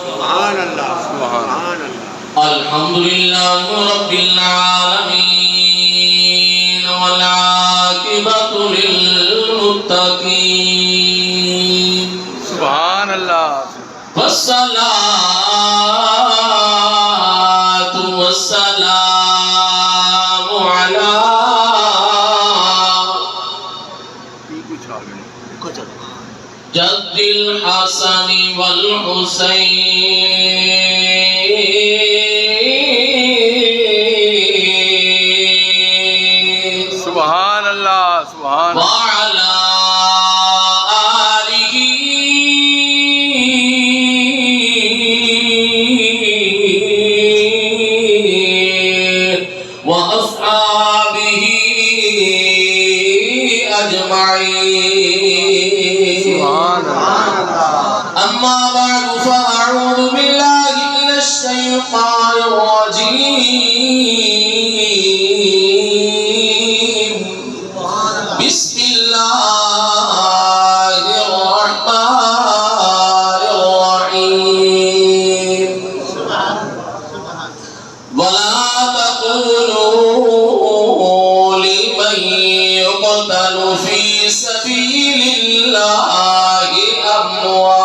سبحان الله سبحان الله الحمد لله رب العالمين والعاقبة للمتقين سبحان الله والصلاة والسلام على جد الحسن والحسين سبحان الله سبحان الله وعلى آله وأصحابه أجمعين سبحان الله أما بعد فأعوذ بالله من الشيطان الرجيم بسم الله الرحمن الرحيم ولا تقولوا لمن يقتل في سبيل الله أموات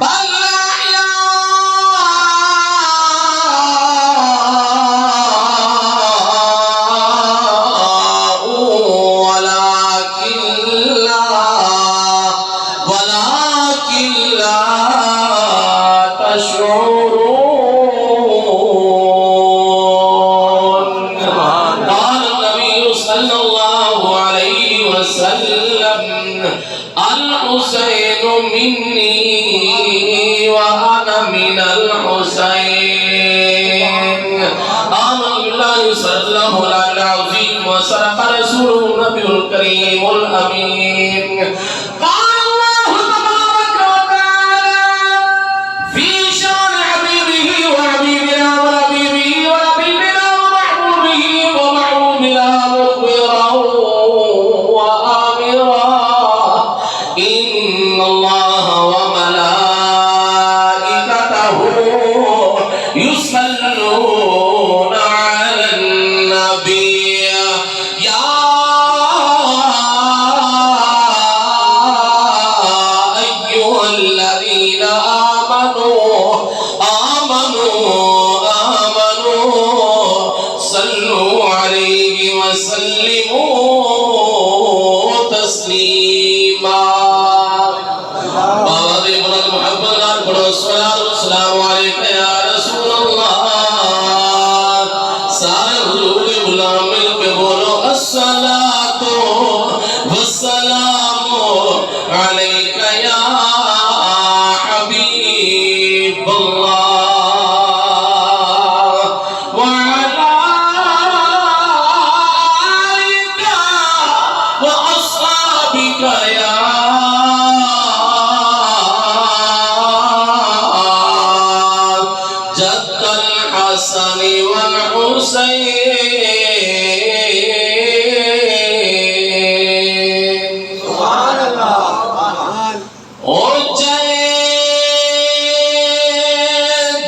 بل أحياء ولكن لا تشعرون قال النبي صلى الله عليه وسلم الحسين مني وأنا من الحسين آمن بالله صلى الله العظيم وصدق رسوله النبي الكريم الأمين قال الله تبارك وتعالى في شان حبيبه وحبيبنا ونبيه ونبينا ومحبوبه ومحبوبنا مخبرا وآمرا إن الله وملائكته يصلون على النبي يا أيها الذين آمنوا صلوا عليه وسلموا تسليما بابا دے بلند محبت نال پڑھو الصلاۃ والسلام علیک یا رسول اللہ سارے حضور کے غلام مل کے بولو الصلاۃ والسلام علیک یا حبیب اللہ وعلى آلك وأصحابك يا جد الحسن والحسين سبحان الله سبحان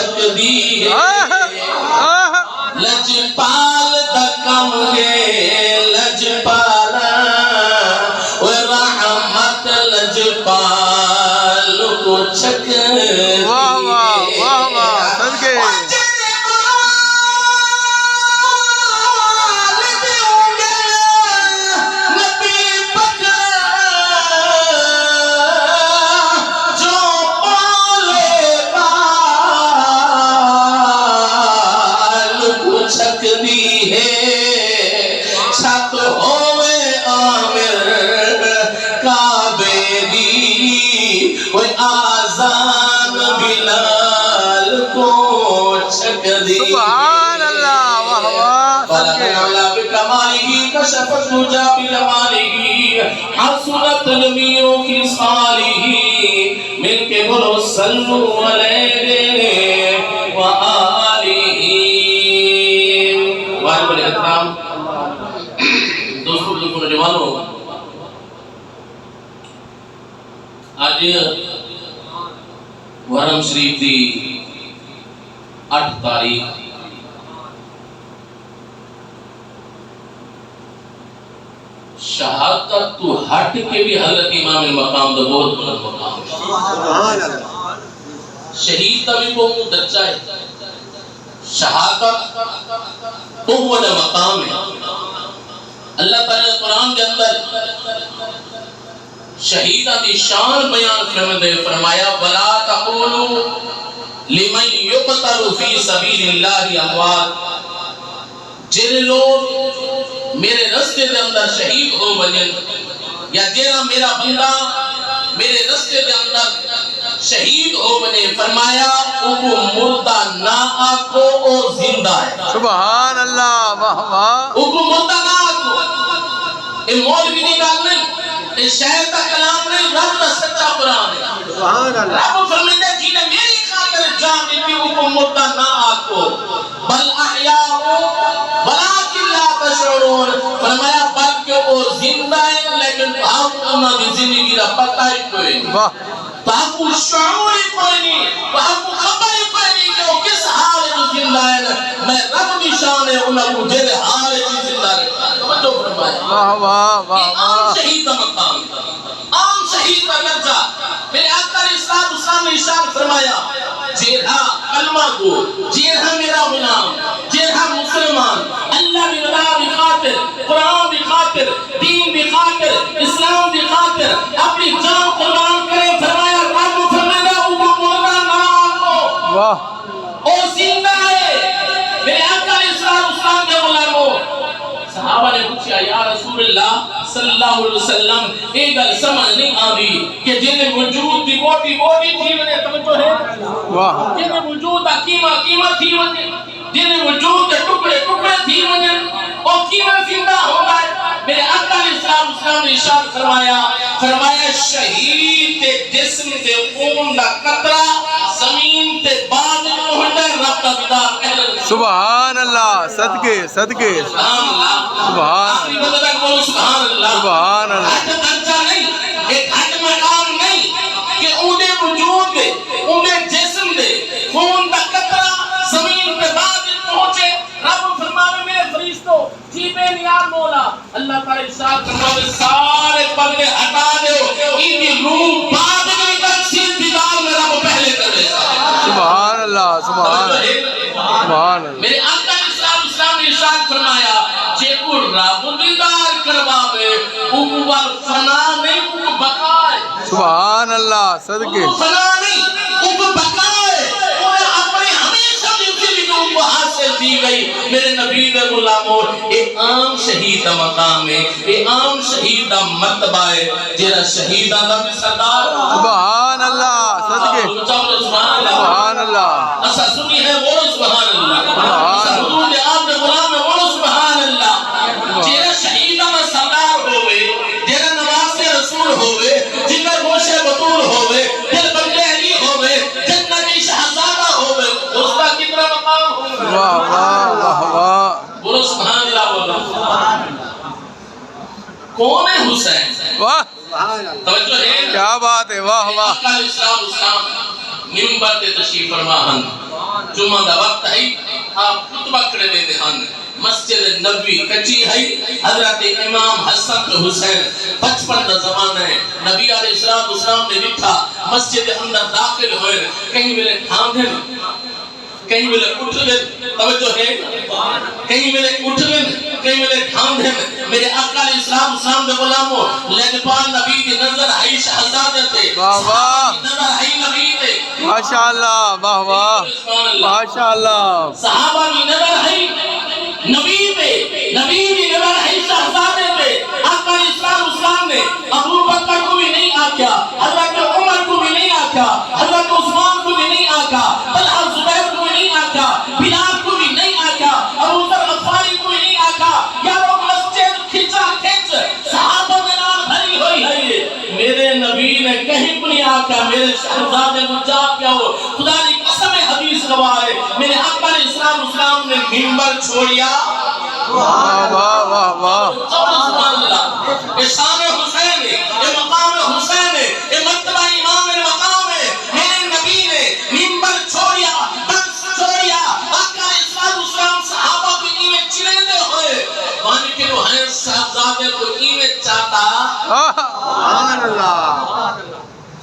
چھکدی لجپال دا کم ہے لجپال رحمت لجپال کو چھکدی واہ واہ واہ واہ صدقے سبحان اللہ واہ واہ صدقے بکمالہ کشفت نجا بلمالہ حسنت المیر کی صالح مل کے بولو صلو علیہ وآلہ واجب الاحترام دوستوں بزرگوں نوجوانوں آج محرم شریف دی 8 تاریخ شہادت تو ہٹ کے بھی حضرت امام مقام دا بہت بلند مقام شہید تا بھی کو دچا ہے شہادت تو وہ دا مقام ہے اللہ تعالیٰ قرآن کے اندر شہیدہ دی شان بیان فرمایا وَلَا تَقُولُوا لِمَنْ يُقْتَلُ فِي سَبِيلِ اللَّهِ اموات جن لوگ میرے رستے دے اندر شہید ہو بنن یا جینا میرا بندہ میرے رستے دے اندر شہید ہو بنے فرمایا وہ مردہ نہ آکو او زندہ ہے سبحان اللہ واہ واہ وہ مردہ نہ آکو یہ مولوی دی گل نہیں یہ شہر کا کلام نہیں رب کا سچا قرآن ہے سبحان اللہ رب فرمائے جی نے میری خاطر جان دی وہ مردہ نہ آکو بل احیاء ولیکن لا تشعرون فرمایا بلکہ وہ زندہ ہے لیکن آپ انہاں دی زندگی کا پتہ ہی کوئی نہیں واہ تو آپ کو شعور ہی کوئی نہیں تو آپ کو خبر ہی کوئی نہیں کہ وہ کس حال ہے جو زندہ ہے میں رب کی شان ہے انہاں کو جیرے حال ہے جو زندہ رکھتا ہے توجہ فرمائے واہ واہ واہ عام واہ شہید کا مقام عام شہید کا درجہ میرے آقا علیہ السلام نے ارشاد فرمایا جیرہا کلمہ کو جیرہا میرا غلام جیرہا مسلمان اللہ بھی بلا بھی خاطر قرآن بھی خاطر دین بھی خاطر اسلام بھی خاطر اپنی جان قربان کرے فرمایا رب فرمایا وہ مردہ نہ آکو واہ او زندہ ہے میرے آقا علیہ السلام کے غلاموں صحابہ نے پوچھا یا رسول اللہ صلی اللہ علیہ وسلم ایک گل سمجھ نہیں آدھی کہ جن وجود دی بوٹی تھی ونے توجہ ہے واہ جن وجود دا قیمہ تھی ونے جن وجود دے ٹکڑے تھی ونے او قیمہ زندہ ہوگا میرے آقا علیہ السلام نے ارشاد فرمایا شہید تے جسم تے خون دا قطرہ زمین تے بعد ہوتا ہے رب دا دیدار سبحان اللہ صدقے صدقے سبحان سبحان اللہ سبحان اللہ ہٹ درجہ نہیں ایک ہٹ مقام نہیں کہ اونڈے وجود دے اونڈے جسم دے خون دا قطرہ زمین پہ بعد پہنچے رب فرماوے میرے فرشتوں جی بے نیاز مولا اللہ تعالی ارشاد فرماوے سارے پردے ہٹا دیو ان کی روح بعد میں تفصیل دیدار میں رب پہلے کرے سبحان اللہ سبحان اللہ سبحان اللہ میرے آقا علیہ السلام نے ارشاد فرمایا جے کو رب دیدار کرواوے او فنا نہیں او بقا ہے سبحان اللہ صدقے او فنا نہیں او بقا ہے او اپنے ہمیشہ کی زندگی کو حاصل دی گئی میرے نبی دے غلاموں ایک عام شہید دا مقام ہے ایک عام شہید دا مرتبہ ہے جیرا شہیداں دا بھی سردار سبحان اللہ صدقے سبحان اللہ اسا سنی ہے وہ سبحان اللہ اسا حضور دے آپ دے غلام ہے وہ سبحان اللہ جیرا شہیداں دا سردار ہوئے جیرا نواز رسول ہوئے جنر گوشے بطول ہوئے دل بندے علی ہوئے جنتی شہزادہ ہوئے اس کا کتنا مقام ہوئے واہ واہ واہ واہ بولو سبحان اللہ بولو کون ہے حسین واہ توجہ ہے کیا بات ہے واہ واہ اسلام منبر تے تشریف فرما ہن جمعہ دا وقت ہے آپ خطبہ کھڑے دے ہن مسجد نبوی کچی ہے حضرت امام حسن و حسین 55 دا زمانہ ہے نبی علیہ السلام نے ڈٹھا مسجد اندر داخل ہوئے کہیں ملے تھام دیں کہیں ملے اٹھ گئے توجہ ہے کہیں ملے اٹھ گئے کہیں ملے تھام دیں میرے آقا علیہ السلام دے غلاموں لجپال نبی کی نظر آئی شہزادے تھے واہ نظر آئی نبی تھے ماشاءاللہ واہ واہ ماشاءاللہ صحابہ کی نظر آئی نبی پہ نبی کی نظر آئی شہزادے پہ آقا علیہ السلام نے ابو بکر کو بھی نہیں آکھا حضرت عمر کو بھی نہیں آکھا حضرت عثمان کو بھی نہیں آکھا طلحہ زبیر کو بھی نہیں آکھا بلال کو بھی نہیں آکھا ابو ذر غفاری کو بھی نہیں آکھا یارو مسجد کھچا کھچ صحابہ کے نام بھری ہوئی ہے میرے نبی نے کہیں کو نہیں آکھا میرے شہزادے کو جا کیا ہو خدا کی قسم حدیث گواہ ہے میرے آقا علیہ السلام نے منبر چھوڑیا واہ واہ واہ واہ سبحان اللہ یہ شان حسین ہے یہ مقام حسین ہے یہ مرتبہ امام المقام ہے میرے نبی نے منبر چھوڑیا درس چھوڑیا آقا علیہ السلام صحابہ کو ایمیں چلیندے ہوئے وانی کہ وہ ہیں صاحبزادے کو ایمیں چاہتا سبحان اللہ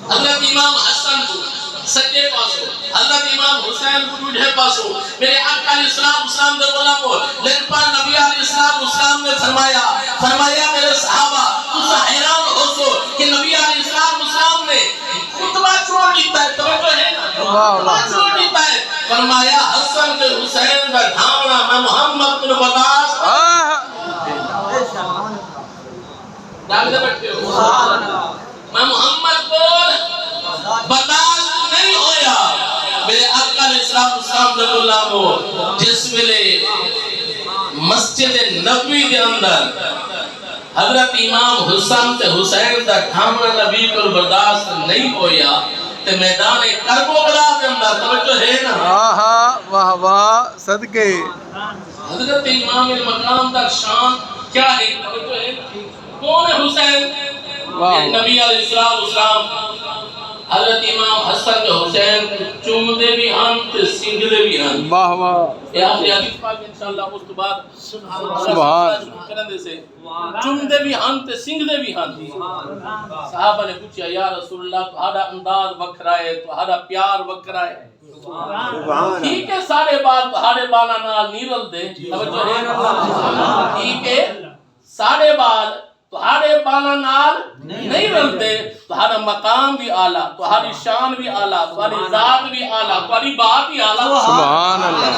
حضرت امام حسن کو سجے پاسو حضرت امام حسین کو ڈھے پاسو میرے آقا علیہ السلام دے غلاموں لجپال نبی علیہ السلام نے فرمایا میرے صحابہ تو حیران ہو سو کہ نبی علیہ السلام نے خطبہ چھوڑ دیتا ہے توجہ ہے خطبہ چھوڑ دیتا ہے فرمایا حسن کے حسین کا ڈھانگنا میں محمد بن برداشت ڈاکتے بیٹھے ہو میں محمد کو برداشت نہیں ہویا میرے آقا علیہ السلام دے غلاموں جس ویلے مسجد نبوی دے اندر حضرت امام حسن تے حسین دا ڈھامنا نبی کو برداشت نہیں ہویا تے میدان کربلا دے اندر توجہ ہے نا واہ واہ صدقے حضرت امام المقام دا شان کیا ہے توجہ ہے کون ہے حسین نبی علیہ السلام حضرت امام حسن کے حسین چوم دے بھی ہن تے سنگ دے بھی ہن واہ واہ یہ آخری حدیث پاک انشاءاللہ اس تو بعد سبحان کرنے سے چوم دے بھی ہن تے سنگ دے بھی ہن صحابہ نے پوچھا یا رسول اللہ تہاڈا انداز وکھرا ہے تہاڈا پیار وکھرا ہے ٹھیک ہے سارے بال تہاڈے بالاں نال نہیں رلدے توجہ ہے ٹھیک ہے سارے بال تہاڈے بالاں نال نہیں رلتے تہاڈا مقام بھی اعلیٰ تہاڈی شان بھی اعلیٰ تہاڈی ذات بھی اعلیٰ تہاڈی بات بھی اعلیٰ سبحان اللہ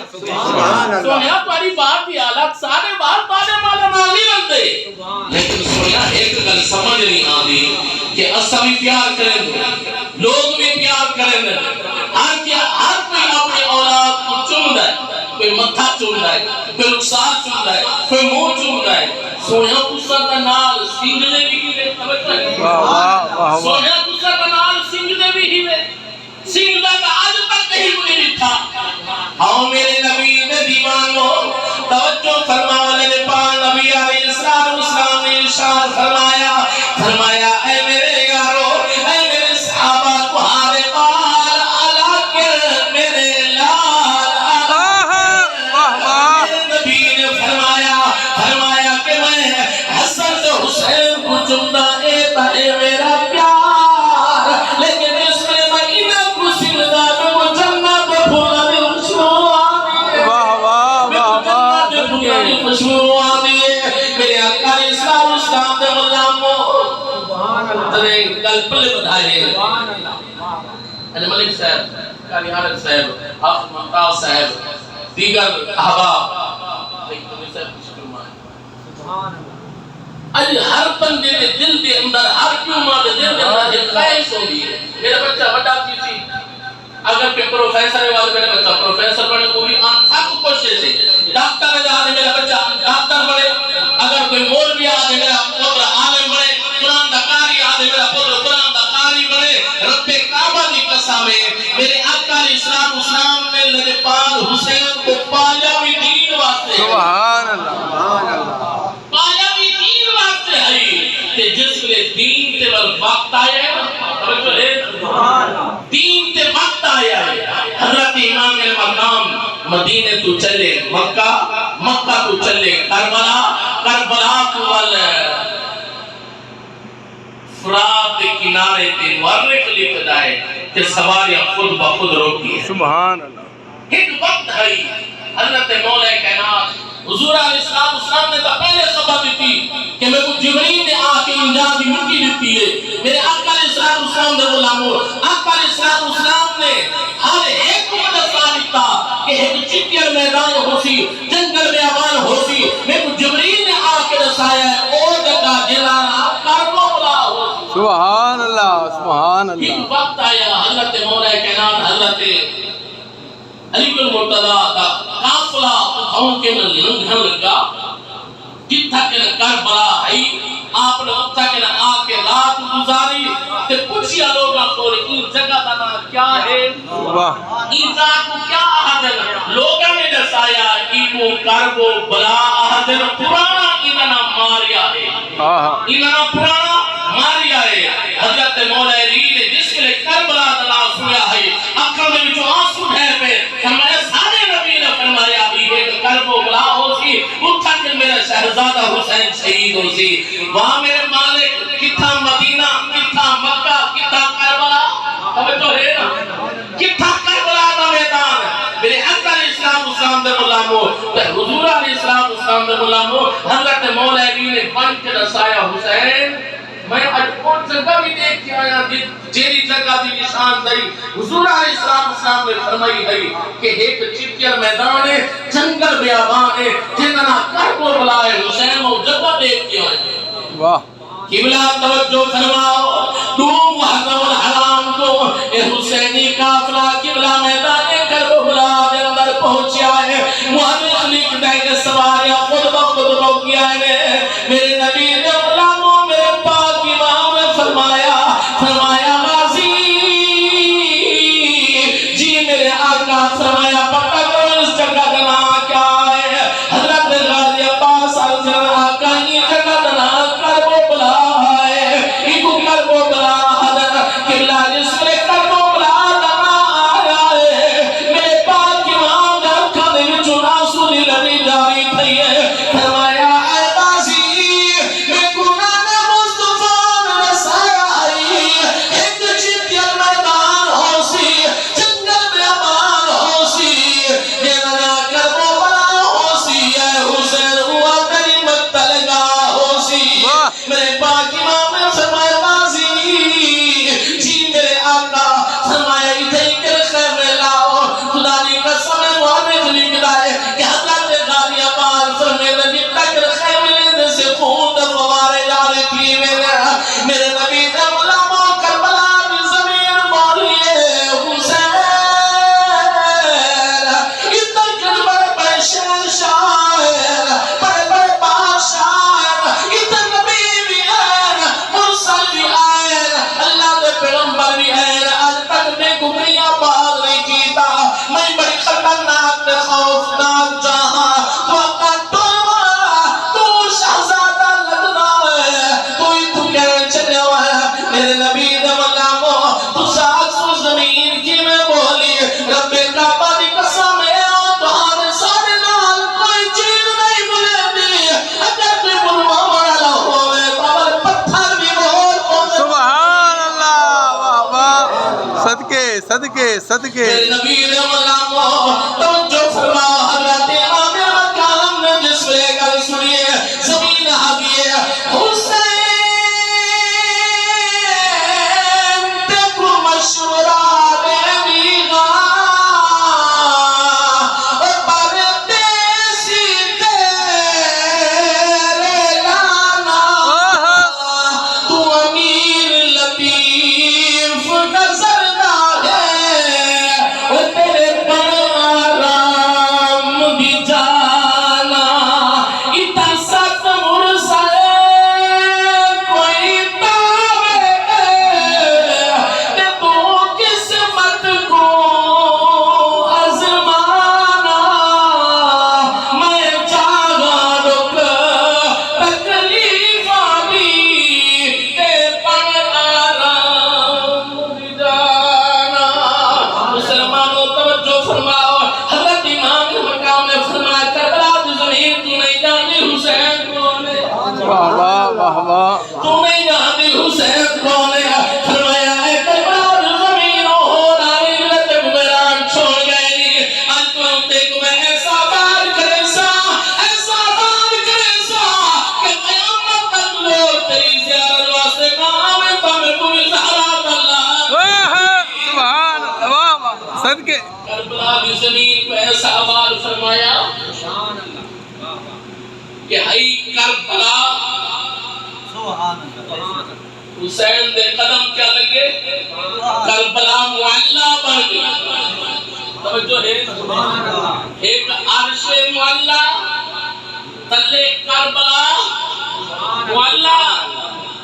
سبحان اللہ سونیا تہاڈی بات بھی اعلیٰ سارے بال تہاڈے بالاں نال نہیں رلتے لیکن سونیا ایک گل سمجھ نہیں آندی کہ اساں بھی پیار کریں لوگ بھی پیار کریں ہر کوئی اپنی اولاد کو چومدا ہے کوئی متھا چومدا ہے کوئی رخسار چومدا ہے کوئی منہ چومدا ہے سونیا تساں دا نال سنگ دے بھی ہیوے سونیا تساں دا نال سنگ دے بھی ہیوے سنگ دا اج تک کہیں نہیں ڈٹھا ہاں میرے نبی دے دیوانو توجہ فرماؤ میرے پاک نبی علیہ السلام نے ارشاد فرمایا اے میرے یارو اے میرے صحابہ تمہارے بال اعلیٰ کر میرے لال نبی نے فرمایا کہ میں حسن سے حسین کو چمدا اے میرا پیار لیکن اس میں انہیں کو سندا میں جنت پھولا دی خوشبو آتی ہے خوشبو آتی ہے میرے آقا علیہ السلام دے غلاموں ترے کل پلے بدھائے ملک صاحب قاری حالت صاحب حافظ ممتاز صاحب دیگر احباب اج ہر بندے دے دل دے اندر ہر کیوں ماں دے دل دے اندر ایک خواہش ہوگی ہے میرا بچہ بڑا چیزی اگر کہ پروفیسر ہے والا میرا بچہ پروفیسر بنے پوری انتھک کوشش ہے ڈاکٹر ہے جہاں میرا بچہ ڈاکٹر بنے اگر کوئی مولوی آدھے میرا پتر عالم بنے قرآن دا قاری آدھے میرا پتر قرآن دا قاری بنے رب کعبہ دی قسم ہے میرے آقا علیہ السلام نے لجپال حسین کو پایا بھی دین واسطے سبحان اللہ پایا بھی دین واسطے ہے کہ جس لئے دین تے وقت آئے دین تے مدینے تو چلے مکہ، مکہ تو چلے کربلا، کربلا تو فرات کے کنارے تے مورخ لکھ دائے کہ سواریاں خود بخود روکی ہے۔ سبحان اللہ۔ ایک وقت ہے حضرت مولا کائنات حضور علیہ السلام نے تو پہلے خبر دیتی کہ میں کو جبریل نے آ کے انجام دی مٹی دیتی ہے، میرے آقا علیہ السلام نے غلاموں، آقا علیہ السلام نے ہر ایک کو دسا دیتا کہ ایک چٹیر میدان ہو سی، جنگل بیابان ہو سی، میں کو جبریل نے آ کے دسایا ہے او جگہ جلانا کربلا ہو سی۔ سبحان اللہ، سبحان ایک اللہ۔ وقت آیا حضرت مولا کائنات حضرت علی المرتضیٰ کا قافلہ اٹھاؤں کے نہ لنگھن لگا، جتھا کے نہ کربلا ہے، آپ نے اتھا کے نہ آ کے رات گزاری، تے پوچھیا لوگاں کو این جگہ دا نام کیا ہے؟ واہ این ذات کو کیا آہدن؟ لوگاں نے دسایا ایکو کربو بلا آہدن پرانا اینا نام ماریا ہے، آہا اینا نام پرانا ماریا ہے۔ حضرت مولا علی نے جس کے لئے کربلا دا نام سنیا ہے، اکھاں میں جو آنسو ہے پہ فرمایا سارے نبی نے فرمایا بھی ہے کہ کربو بلا ہو سی، اٹھا کہ میرا شہزادہ حسین شہید ہو سی۔ وہاں میرے مالک کتھا مدینہ، کتھا مکہ، کتھا کربلا، ہمیں تو ہے نا کتھا کربلا دا میدان۔ میرے آقا علیہ السلام دے غلاموں، حضور علیہ السلام دے غلاموں، حضرت مولا علی نے بن کے دسایا حسین میں آج کون جگہ بھی دیکھ کے آیا جیری جگہ دی نشان دائی حضور علیہ السلام نے فرمائی ہے کہ ایک چپکر میدان ہے، جنگل بیابان ہے، جنہاں کربو بلائے حسین وہ جگہ دیکھ کے آئے۔ واہ قبلہ توجہ فرماؤ، دوم وحدم الحرام کو اے حسینی قافلہ قبلہ میدان کربو بلا دے اندر پہنچیا ہے۔ محمد لکھ دے کہ سواریاں خود بخود روکی آئے۔ میرے نبی نے غلاموں میرے پاک امام نے فرمایا غازی جی میرے آقا فرمایا پتہ کرو اس جگہ کا نام کیا ہے؟ حضرت غازی عباس آقا یہ جگہ کا نام کربو بلا ہے، ایکو کربو بلا ہے، قبلہ جس میں کربو بلا نام آیا ہے۔ میرے پاک امام نے اکھا دے وچوں آنسو دی لڑی جاری تھی ہے، فرمایا اے غازی میں قرآن مصطفیٰ نے رسایا ہے، ایک چٹیر میدان ہو سی، جنگل بیابان ہو سی، جنہاں کربو بلا ہو سی، اے حسین ہوا تیری مقتلگاہ ہو سی۔ میرے پاک امام نے فرمایا غازی جی میرے آقا فرمایا ادھے کر خیر میں لاؤ، خدا نے قسم معرض لکھ دائے کہ حضرت غازی عباس فرمائے نبی تک خیر میں لینے سے خون در فوارے جارے تھی میرے نبی نے غلاموں کربلا کی زمین مولیے حسین اتنا کر بڑے بڑے شہنشاہ بڑے بڑے بادشاہ اتنا نبی بھی ہیں مرسل بھی ہیں اللہ کے پیغمبر بھی ہیں، آج تک میں گمریاں باغ نہیں کیتا، میں بڑی خطرناک خوفناک جہاں تو اپنا ٹولوا تو شہزادہ لگنا ہے تو ہی تو کہنے چلے ہوا ہے۔ میرے نبی نے غلاموں تو ساتھ سو زمین کی میں بولی رب کعبہ دی قسم ہے تو ہمیں سارے نال کوئی چیز نہیں بلے دی، اگر کوئی بلوا والا ہوئے تو ہمارے پتھر بھی بہت ہوئے۔ سبحان اللہ، واہ واہ، صدقے صدقے صدقے۔ میرے نبی نے غلاموں توجہ فرما حضرت امام مقام نے جس میں گل سنیے زمین آگئی ہے حسین دیکھو مشورہ دے بیگا پردیسی تیرے لانا تو امیر لطیف نظر دا ہے تیرے بنا والی زمین کو ایسا حوال فرمایا کہ ہائی کربلا حسین دے قدم کیا لگے کربلا معلّہ بن گئی توجہ ہے ایک عرش معلّہ تلے کربلا معلّہ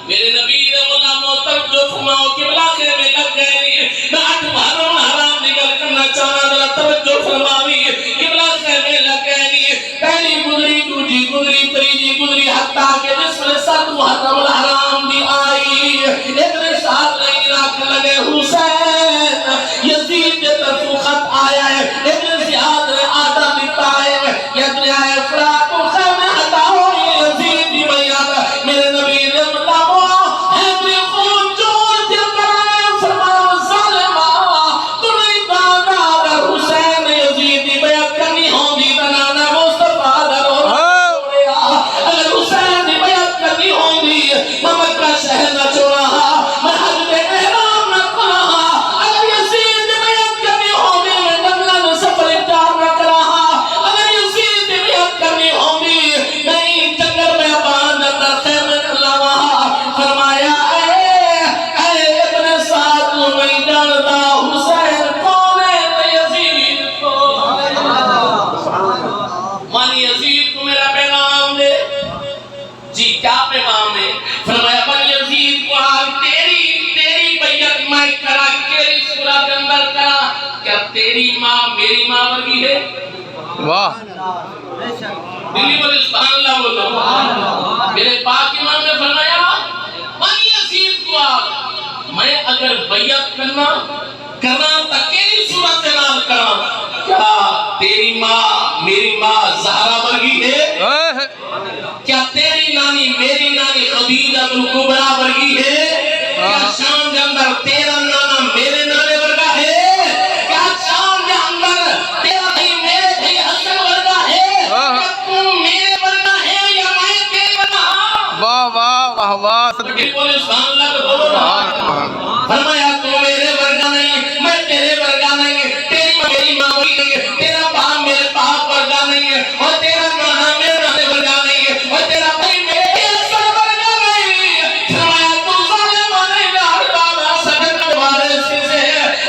میرے نبی نے مولا محترم جو فرماؤ قبلہ کے میں لگ گئے میں آٹھ محرم حرام نکل کرنا چاہنا ذرا توجہ فرماوی قبلہ کے میں لگ گئے پہلی گزری دوسری گزری تیسری گزری حتیٰ کہ جس میں سات محرم الحرام بھی آئی ایک نے ساتھ نہیں رکھ لگے حسین یزید کے طرف خط آیا ہے ایک نے زیاد نے آدھا لکھتا ہے یک نے آئے فرات و خیمہ ہٹاؤ یزید بھی بیاد میرے نبی نے تیری ماں میری ماں ورگی ہے واہ دلی بولے سبحان اللہ بولو میرے پاک امام نے فرمایا من یزید کو آگ میں اگر بیعت کرنا تکیری صورت نال کرنا کیا تیری ماں میری ماں زہرا ورگی ہے کیا تیری نانی میری نانی خدیجہ الکبریٰ ورگی ہے کیا شام کے اندر تیرا نانا میرے نانے ورگا ہے فرمایا تو میرے ورگا نہیں میں تیرے ورگا نہیں تیری میری ماں ورگی نہیں تیرا باپ میرے باپ ورگا نہیں ہے اور تیرا نانا میرے نانے ورگا نہیں ہے اور تیرا بھائی میرے اثر ورگا نہیں فرمایا تو ظالم نہیں لارتا سکر کے وارث سے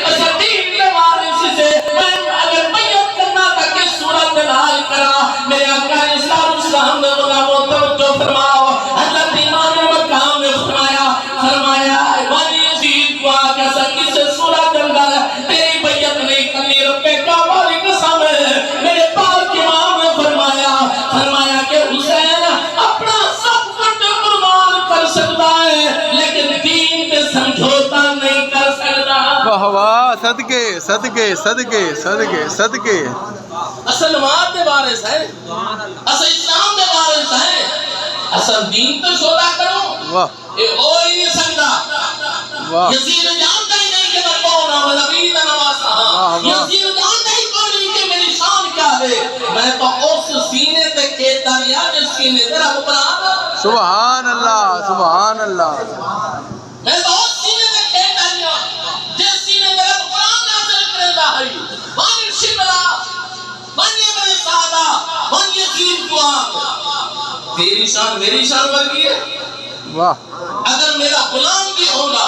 اسدین کے وارث سے میں اگر بیعت کرنا تھا کہ صورت نال کرا میرے آقا اسلام نے بولا وہ توجہ فرماؤ حضرت امام مقام نے فرمایا والی یزید کو آگا سا کسے صورت اندر تیری بیعت نہیں کرنی رب کعبہ کی قسم ہے میرے پاک امام نے فرمایا کہ حسین اپنا سب کچھ قربان کر سکتا ہے لیکن دین پہ سمجھوتا نہیں کر سکتا واہ واہ صدقے صدقے صدقے صدقے صدقے اصل نماز دے وارث ہے اصل اسلام دے وارث ہے اصل دین تو سودا کرو واہ اے ہو ہی نہیں سکتا یزید جانتا ہی نہیں کہ میں کون ہوں نبی کا نواسا یزید جانتا ہی کون نہیں کہ میری شان کیا ہے میں تو اس سینے تے کہتا رہا جس سینے تے رب بنا سبحان اللہ سبحان اللہ میں تو اس سینے تے کہتا رہا جس سینے تے رب قرآن نازل کرتا ہے وان شبلا وان ابن سعدہ وان یزید کو تیری شان میری شان ورگی ہے واہ اگر میرا غلام بھی ہوگا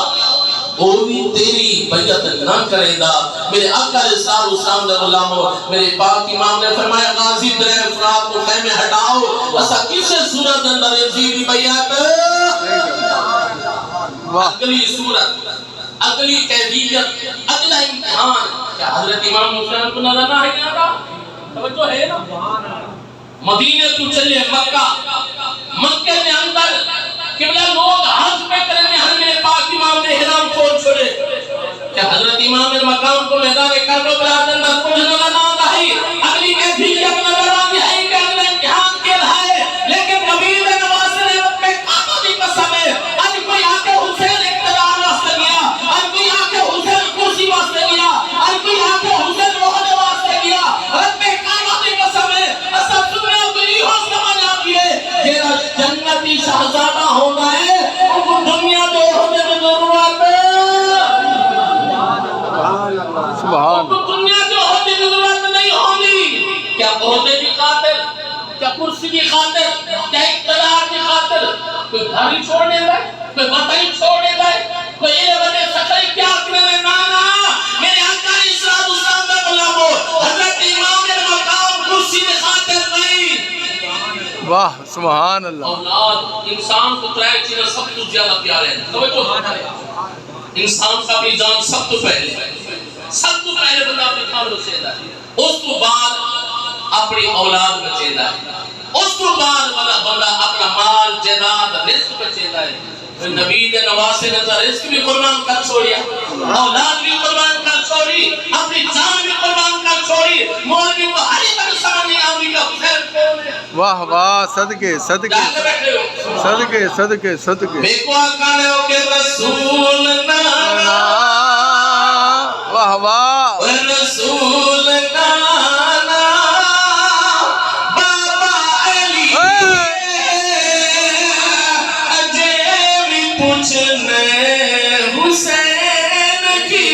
وہ بھی تیری بیعت نہ کرے گا میرے آقا علیہ السلام دے غلاموں میرے پاک امام نے فرمایا غازی درہ فرات کو خیمے ہٹاؤ اسا کسے صورت اندر یزید بیعت اگلی صورت اگلی کیفیت اگلا امتحان کیا حضرت امام حسین کو نظر نہ آئی آگا توجہ ہے نا مدینہ تو چلے مکہ میں اندر قبلہ لوگ حج پہ کرنے ہر میرے پاک امام نے احرام کھول چھوڑے کہ حضرت امام مقام کو میدان کربلا کے اندر کچھ نظر نہ آتا ہے اگلی کیفیت نظر آتی ہے کہ اگلا امتحان کے ہے لیکن نبی نے نواز نے رب میں کعبہ کی قسم ہے آج کوئی آ کے حسین اقتدار واسطے گیا آج کوئی آ کے حسین کرسی واسطے گیا آج کوئی آ کے حسین روحے واسطے گیا رب میں کعبہ کی قسم ہے اصل سننے تو یہ ہو سمجھ آتی ہے جیرا جنتی شہزادہ ہوگا ہے ان کو دنیا دے ہونے میں ضرورت ہے سبحان ان کو دنیا دے ہونے میں ضرورت کیا عہدے کی خاطر، کیا کرسی کی خاطر، کیا اقتدار کی خاطر کوئی گھر ہی چھوڑ دیتا ہے، کوئی وطن ہی چھوڑ دیتا ہے، کوئی یہ وجہ سکائی کیا کرنے نانا میرے آقا اسلام اسلام میں غلامو حضرت امام مقام کرسی کی خاطر نہیں. واہ سبحان اللہ. اولاد انسان کو ترائے چیزیں سب کچھ زیادہ پیارے ہیں. توجہ انسان کا بھی جان سب تو پہلے بندہ اپنے کھان بچیدہ ہے، اس کو بعد اپنی اولاد بچیدہ ہے، اس کو بعد بندہ اپنا مال جائیداد رزق بچیدہ ہے. نبی دے نواسے نے رزق بھی قربان کر چھوڑیا، اولاد بھی قربان کر چھوڑی، اپنی جان بھی قربان کر چھوڑی. مولوی کو ہری تک سمجھ نہیں آوی کا حسین کون ہے. واہ واہ صدقے صدقے صدقے صدقے صدقے. بے کو آکانے ہو کہ رسول نانا واہ واہ رسول نانا بابا علی اجے بھی پوچھنے حسین کی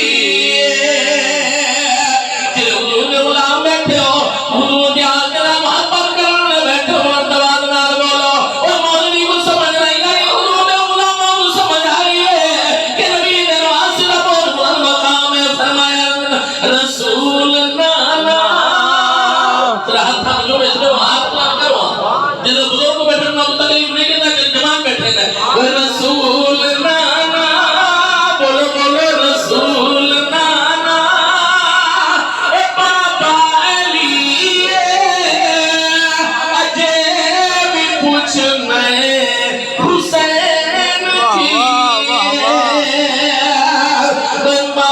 کہ حضور نے غلام بیٹھے ہو، حضور نے آجرہ محبت کرنے بیٹھے ہو، مرتبات نال بولو. اور مولوی کو سمجھ نہیں آئی، حضور نے غلاموں کو سمجھ آئی ہے کہ نبی نے نواسلہ بول بلند مقام میں فرمایا رسول نانا. راحت تھا جو اس میں ہاتھ پلان کرو جیسے بزرگ کو بیٹھے نا تکلیف نہیں کرتا کہ جمان بیٹھے نا. رسول نانا بولو بولو رسول نانا اے بابا علی اجے بھی پوچھنے حسین کی بابا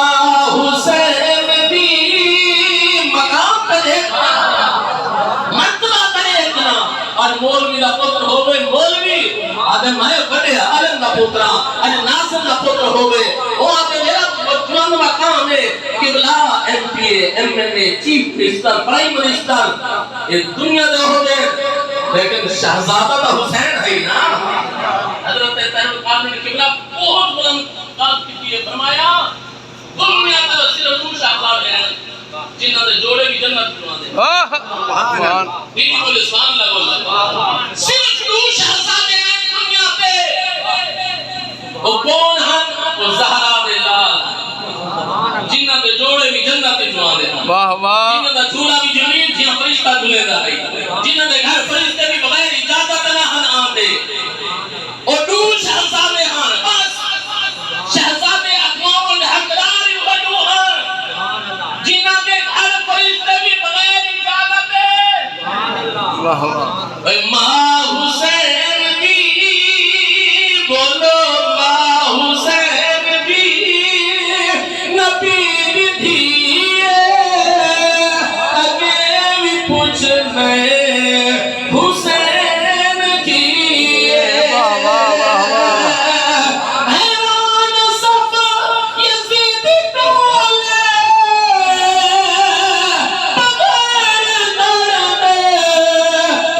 حسین دی مقام پہ دیکھا مرتبہ پہ دیکھنا. اور مولوی دا پتر ہوئے مولوی آدم ہے بڑے عالم دا پترا اور ناصر دا پتر ہوئے وہ آتے میرا بلند مقام ہے قبلہ M P A M N A chief minister prime minister یہ دنیا دے ہو گئے لیکن شہزادہ دا حسین ہے نا. حضرت تیمور قادم نے قبلہ بہت بلند بات کی ہے فرمایا دنیا تے صرف دو شہزادے ہیں جنہاں دے جوڑے بھی جنت بنا دے. سبحان دین کو لسان لگو صرف دو شہزادے ہیں دنیا پہ. وہ کون ہیں؟ وہ زہرا دے لال جنہاں دے جوڑے بھی جنت بنا دے. واہ واہ جنہاں دا جھولا بھی جمیل جہاں فرشتہ جھولے دا ہے، جنہاں دے گھر فرشتے بھی بغیر اجازت نہ ہن آندے. اور دو شہزادے ہیں بس شہزادے اقوام الحقدار وڈو ہیں جنہاں دے گھر فرشتے بھی بغیر اجازت ہے. واہ واہ اے ماں حسین کی بولو ماں حسین کی نبی تھی اگے بھی پوچھنے حسین کی. واہ واہ واہ واہ حیران سب یزید ڈولے بغیر لڑنے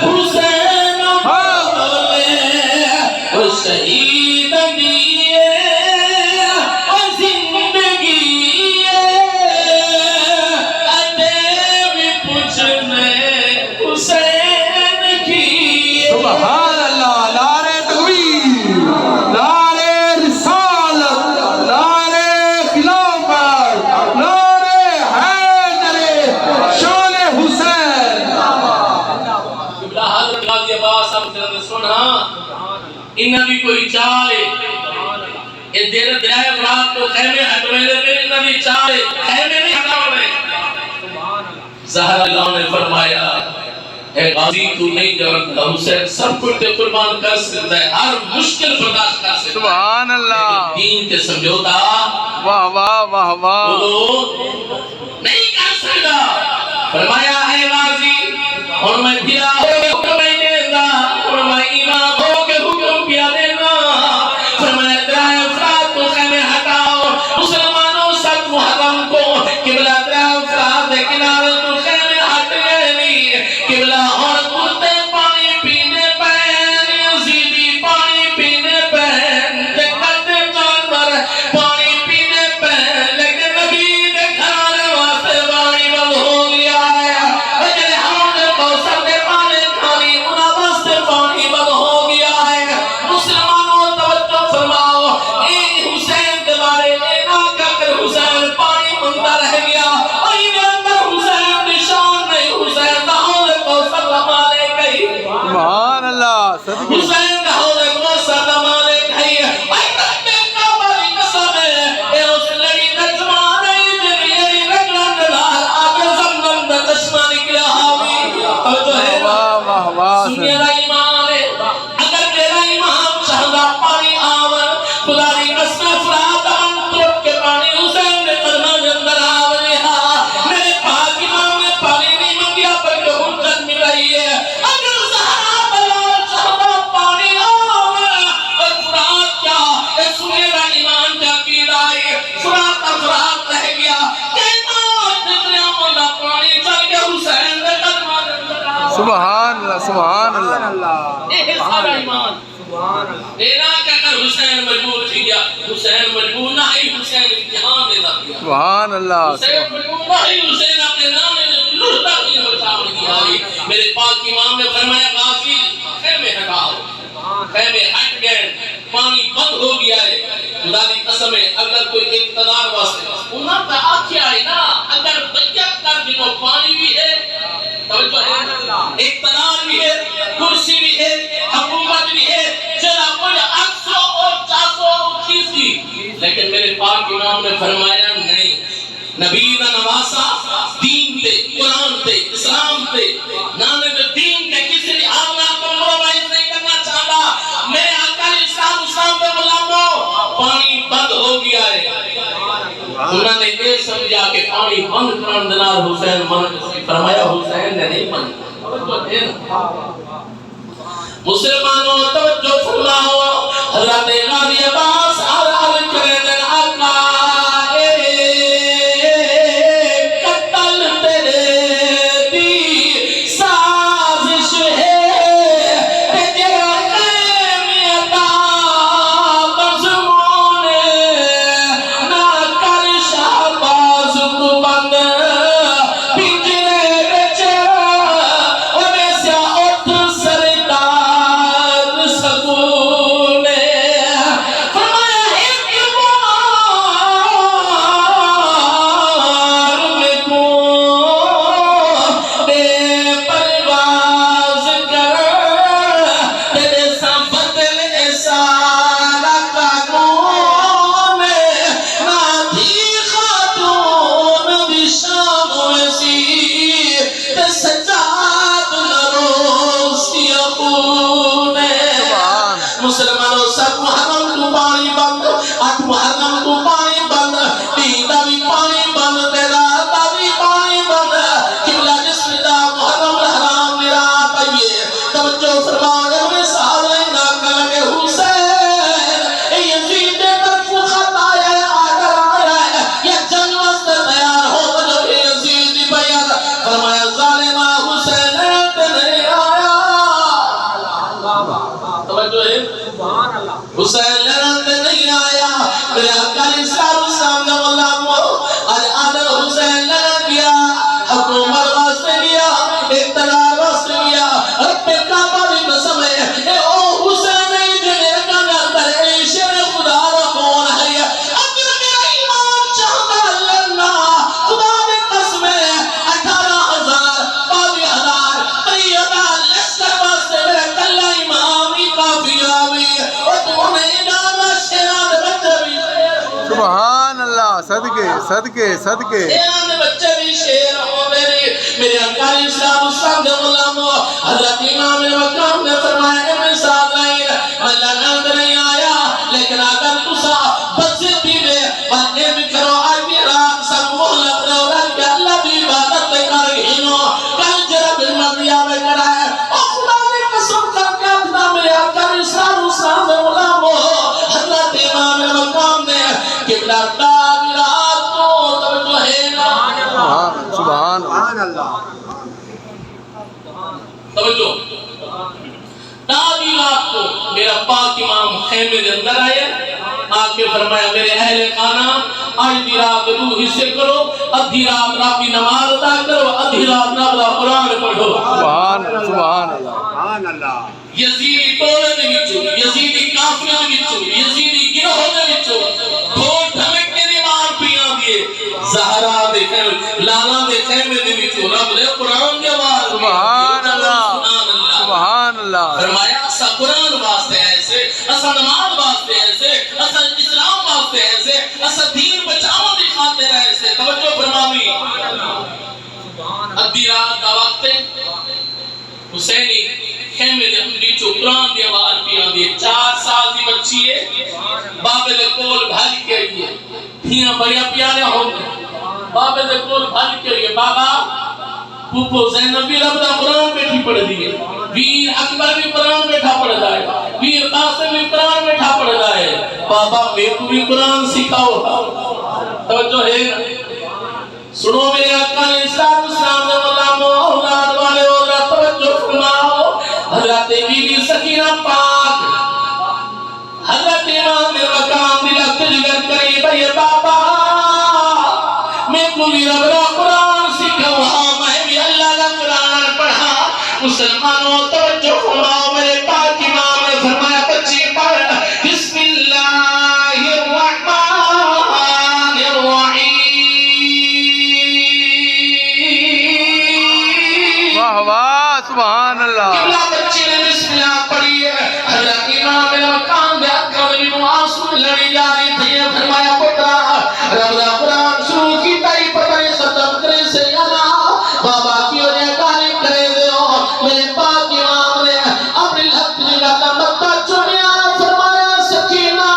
حسین بولے وہ شہید دیے اور زندگی اتے بھی پوچھنے حسین کی. سبحان اللہ. نعرہ تکبیر، نعرہ رسالت، نعرہ خلافت، نعرہ حیدر، شان حسین. قبلہ حضرت غازی عباس صاحب نے سنا انہاں بھی کوئی چال ہے یہ دیر درائے فرات کو خیمے ہٹویلے پہ انہاں بھی چال ہے خیمے نہیں ہٹاوے. زہرا اللہ نے فرمایا اے غازی تو نہیں جانتا حسین سب کچھ تے قربان کر سکتا ہے ہر مشکل برداشت کر سکتا ہے سبحان اللہ. دین تے سمجھوتا واہ واہ واہ واہ وہ نہیں کر سکتا. فرمایا اے غازی اور میں پھرا ہو کے حکم نہیں دینا اور میں امام ہو کے حکم کیا دینا. فرمایا درائے افراد کو خیمے ہٹاؤ مسلمانوں سب محرم کو قبلہ درائے افراد دے کنارے کو خیمے ہٹ گئے نہیں. قبلہ اور کتے پانی پینے پہن یزیدی پانی پینے پہن جنگل جانور پانی پینے پہن لیکن نبی نے گھرانے واسطے پانی بند ہو گیا ہے. اجل ہم نے صدقے حسین کا حوض کوثر دا مالک ہے اے رب کعبہ دی قسم ہے اے اس لڑی دا زمانہ جڑی رگڑن نال آگے زمزم دا چشمہ نکلا ہوئی توجہ ہے واہ واہ واہ سنیا دا ایمان ہے اگر میرا ایمان چاہتا پانی آور خدا دی قسم فرات ان توڑ کے پانی حسین نے قدمہ کے اندر آوری میرے پاک امام نے پانی نہیں منگیا بلکہ حجت مل رہی ہے اگر زہرا بلال چاہتا پانی آور اور فرات کیا اے سنیا دا ایمان کیا کی رہی فرات رہ گیا کہنا دنیا مولا پانی چل گیا حسین نے قدمہ کے اندر آوری سبحان اللہ سبحان اللہ یہ سارا ایمان دینا کیا کر حسین مجبور تھی گیا حسین مجبور نہ ہی حسین امتحان دینا کیا سبحان اللہ حسین مجبور نہ ہی حسین اپنے نام نے لڑتا کی بچاؤ کیا میرے پاک امام نے فرمایا غازی خیمے ہٹاؤ خیمے ہٹ گئے پانی بند ہو گیا ہے خدا دی قسم ہے اگر کوئی اقتدار واسطے انہاں پہ آکھیا ہے نا اگر بیعت کر دنوں پانی بھی ہے اقتدار بھی ہے کرسی بھی ہے حکومت بھی ہے چلا کوئی 800 اور 400 اور 30 لیکن میرے پاک امام نے فرمایا نہیں نبی دا نواسا دین تے قرآن تے اسلام تے نانے دے دین کے کسی بھی آمنا کمپرومائز نہیں کرنا چاہتا میرے آقا اسلام دے غلاموں پانی بند ہو گیا ہے انہوں نے یہ سمجھا کہ پانی بند کرن دنار حسین من فرمایا حسین نے نہیں بند مسلمانوں توجہ فرماؤ حضرت غازی عباس عرض کرے دن آقا قتل تیرے دی سازش ہے تیرا قیمیتا مضمون نہ کر شہباز کو بند پنجرے وچ اوے سیا اٹھ سرکار سکون فرمایا ایک بار میں کو بے پرواز کر تیرے سفر سارا قانون نہ تھی خاتون دی شام ویسی تے سجاد نہ روسی خون مسلمانوں سب محرم تو پانی بند 8 محرم تو پانی بند تیرا بھی پانی بند تیرا دا بھی پانی بند قبلہ جسم دا محرم الحرام میرا آئیے توجہ فرماؤ ابن سالے نہ کرے حسین یزید طرف خط آیا ہے آگر آیا ہے یہ جنگ وسط تیار ہو جو یزید بیار فرمایا ظالمہ حسین تے نہیں آیا توجہ ہے حسین لڑتے نہیں آیا میرے آقا اسلام کا غلاموں آج آدھر حسین لڑ گیا حکومت واسطے گیا اقتدار واسطے گیا رب کعبہ بھی قسم ہے اے او حسین نہیں جنہیں رکھنا اندر عشق خدا را کون ہے اگر میرا ایمان چاہتا لڑنا خدا نے قسم ہے 18,000 22,000 23,000 لشکر واسطے میرا کلہ امام ہی کافی آوی اور تو انہیں ڈالا شیران بچے بھی سبحان اللہ صدقے صدقے صدقے شیران بچے بھی شیر ہو میرے آقا اسلام کے غلاموں حضرت امام مقام نے فرمایا ابن سعد لائن میں لعنت نہیں آیا لیکن اگر تسا بزدی میں بندے بھی کرو آج بھی رات سب محلت رہو رہا کہ اللہ بھی عبادت کر گھینو کل جرب المدیہ میں کرائے اور خدا نے قسم کر کے اپنا میرے آقا اسلام کے غلاموں حضرت امام مقام نے قبلہ تعبیرات کو توجہ ہے نا سبحان اللہ توجہ تعبیرات کو میرا پاک امام خیمے دے اندر آئے آکے فرمایا میرے اہل خانہ آج دی رات روح حصے کرو ادھی رات رات کی نماز ادا کرو ادھی رات رات قرآن پڑھو سبحان اللہ یزیدی ٹولے دے وچوں یزیدی کافروں دے وچوں یزیدی گروہ دے وچوں ڈھول دھمکے دی مار پیاں دیے زہرا دے خیمے لالا دے خیمے دے وچوں رب دے قرآن دے آواز سبحان اللہ سبحان اللہ اللہ فرمایا اسا قرآن واسطے ایسے، اسا نماز واسطے ایسے، اسا اسلام واسطے ایسے، اسا دین بچاؤں دی خاطر ایسے. توجہ فرماوی. ادھی رات دا وقت حسینی خیمے دے اندر جو قرآن دی آواز بھی آندی ہے. 4 سال دی بچی ہے، بابے دے کول بھاگ کے آئی ہے. تھیاں بڑیاں پیاریاں ہو گئے. بابے دے کول بھاگ کے آئی ہے. بابا پوپو زینب بھی رب دا قرآن بیٹھی پڑھ دی ہے. ویر اکبر بھی قرآن بیٹھا پڑھ دا ہے. ویر قاسم بھی قرآن بیٹھا پڑھ دا ہے. بابا میں کو بھی قرآن سکھاؤ. توجہ ہے. سنو میرے آقا نے اسلام نے غلاموں اولاد والے اولاد توجہ فرماؤ. حضرت بی بی سکینہ پاک حضرت امام مقام دل تجگر کری بھئی بابا میں کو بھی رب را قرآن سکھاؤ. میں بھی اللہ کا قرآن پڑھا. مسلمانوں توجہ فرماؤ. میرے پاک امام نے فرمایا بچی پڑھ بسم اللہ الرحمن الرحیم. واہ واہ سبحان اللہ. قبلہ بچی نے بسم اللہ پڑھی ہے. حضرت امام مقام دے اکرم میں آنسو لڑی جا رہی تھی. فرمایا پترا رب دا قرآن شروع کی تائی پتہ نہیں ختم کرے سے یانا بابا کیوں نے کاری کرے دے ہو. میرے پاک امام نے اپنی لفت جگہ کا مطا چونیا. فرمایا سکینہ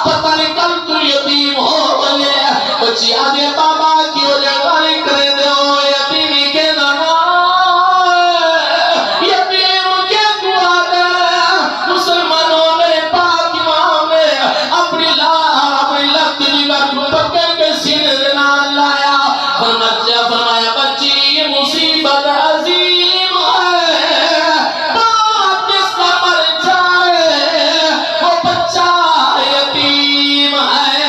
پتہ نہیں کل تو یتیم ہو بلے. بچی آدھے بابا کیوں نے کاری کرے دے ہو. یتیمی کے نانا یتیم کے دعا دے. مسلمانوں میرے پاک امام نے اپنی لفت جگہ کو پکڑ کے سینے دے نال لایا. فرمایا بچی یہ مصیبت عظیم ہے. باپ جس کا مر جائے وہ بچہ یتیم ہے.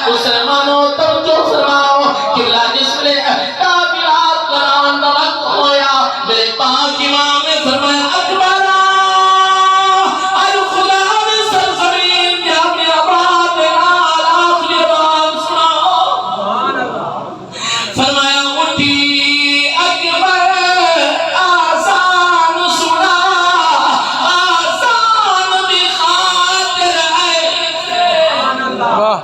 مسلمانوں توجہ فرماؤ. قبلہ جس نے تعبیرات قرآن دا وقت ہویا. میرے پاک امام نے فرمایا اکبرہ الخلال سرزمین کے اپنے آباد نال آخری بات سناؤ. فرمایا اٹھی اکبر آسان سنا آسان بھی خاطر ہے. واہ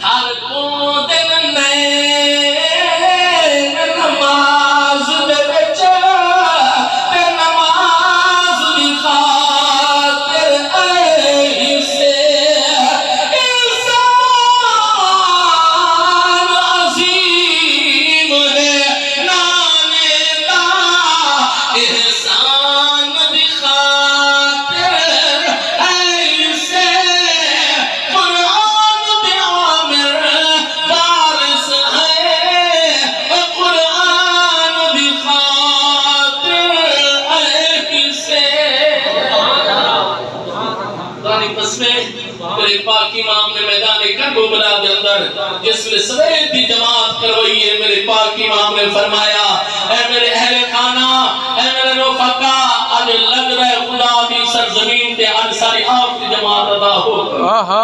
ہر کو دن نین نماز دے وچ تے نماز دی خاطر اے سے انسان عظیم ہے. نانے دا احسان دی خاطر اے سے قرآن دے عامر وارث ہے. قرآن دی خاطر اے سے دانی قسمیں. میرے پاک امام نے میدان کربلا دے اندر جس میں سوید دی جماعت کروائی ہے. میرے پاک امام نے فرمایا اے میرے اہل خانہ اے میرے رفقا آج لگ رہے خدا دی سرزمین تے آج ساری آپ کی جماعت ادا ہو. آہا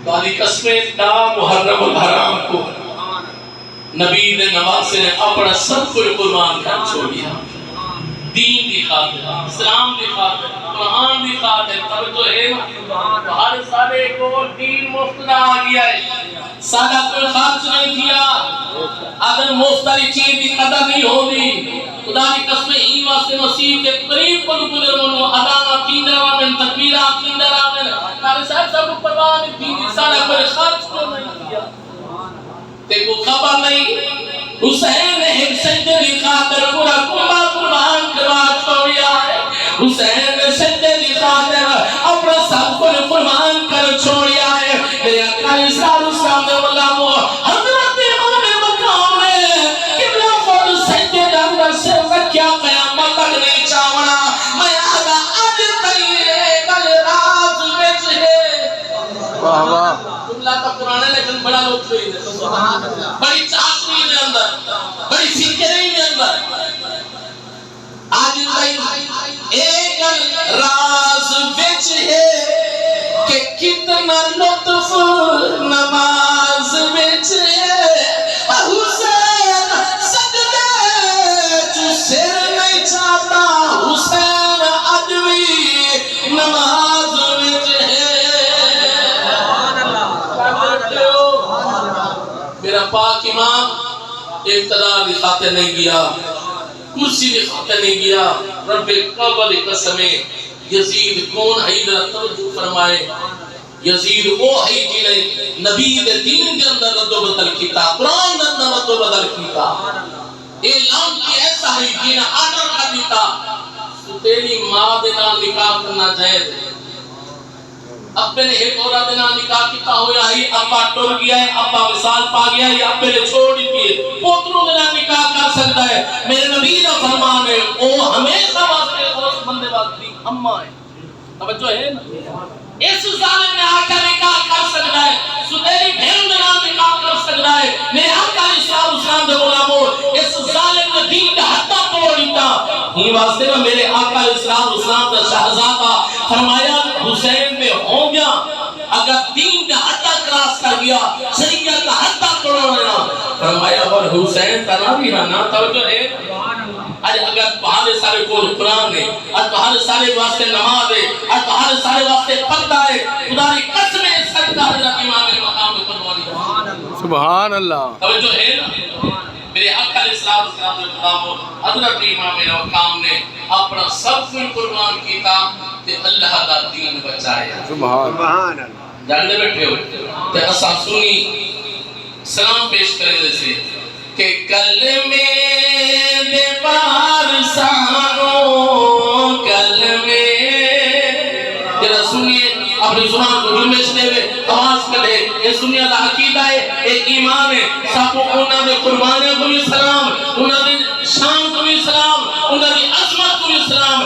دانی قسمیں تا محرم الحرام کو نبی نے نواسے نے اپنا سب کو قربان کر چھوڑیا. دین دی خاطر اسلام دی خاطر قرآن دی خاطر. توجہ ہے ہر سارے کو دین مفت نہ آ گیا ہے. سادہ کوئی خرچ نہیں کیا. اگر مفت والی چیز کی قدر نہیں ہوگی خدا کی قسم این واسطے مسیح کے قریب کو گزرونو ادانا کیندراون تکبیرہ کیندراون تارے صاحب سب پرواہ نہیں تھی. سادہ کوئی خرچ کو نہیں کیا. تے کو خبر نہیں حسین نے ایک سجدے کی خاطر پورا کنبہ قربان کروا چھوڑیا ہے. حسین نے سجدے کی خاطر اپنا سب کو قربان کر چھوڑیا ہے. میرے آقا اسلام نے غلاموں حضرت امام مقام نے قبلہ خود سجدے کے اندر سے رکھیا. قیامت تک نہیں چاونا. میں آگا اج تیرے گل راز وچ ہے. واہ واہ اللہ کا قرآن ہے لیکن بڑا لطف ہے. بڑی چاشنی دے اندر بڑی فکری دے اندر آج ایک راز وچ ہے کہ کتنا لطف نماز وچ ہے. حسین سجدے پاک امام اقتدار کی خاطر نہیں گیا، کرسی کی خاطر نہیں گیا، رب قبر قسم یزید کون ہے ذرا توجہ فرمائے، یزید وہ ہے جنہیں نبی دے دین کے اندر رد و بدل کیتا، قرآن کے اندر رد و بدل کیتا، اعلان کی ایسا ہے جنہیں آڈر کر دیتا تیری ماں دے نال نکاح کرنا جائز ہے، ابے نے ایک عورت دے نال نکاح کیتا ہویا ہے، ابا ٹر گیا ہے، ابا وصال پا گیا ہے، ابے نے چھوڑ دی ہے، پوتروں دے نال نکاح کر سکتا ہے۔ میرے نبی کا فرمان ہے او ہمیشہ واسطے اس بندے واسطے اماں ہے، توجہ ہے نا؟ اس ظالم نے آ کر نکاح کر سکتا ہے، سدیری بہن دے نال نکاح کر سکتا ہے، میرے آقا علیہ السلام دے غلاموں اس ظالم نے دین کا حتہ توڑ دیتا، یہ واسطے نا میرے آقا علیہ السلام کا شہزادہ فرمایا حسین میں ہو گیا اگر دین کا حتہ کراس کر گیا شریعت کا حتہ توڑ لینا، فرمایا اور حسین تنا بھی رہنا، توجہ ہے آج اگر تمہارے سارے کول قرآن ہے، آج تمہارے سارے واسطے نماز ہے، آج تمہارے سارے واسطے پردہ ہے، خدا کی قسم ہے صدقہ حضرت امام مقام میں قربانی۔ سبحان اللہ۔ توجہ ہے نا؟ میرے آقا علیہ السلام کے قداموں حضرت امام مقام نے اپنا سب کچھ قربان کیتا کہ اللہ کا دین بچایا۔ سبحان اللہ۔ جانتے بیٹھے ہو کہ اسا سنی سلام پیش کریں جیسے کہ کلمے دے پارسانوں کلمے جرا سنیے اپنی زبان کو جنبش دے ہوئے آواز کرے، یہ سنیہ دا عقیدہ ہے، ایک ایمان ہے، سب انہوں نے قربانیاں کو بھی سلام، انہوں نے شان کو بھی سلام، انہوں نے عظمت کو بھی سلام،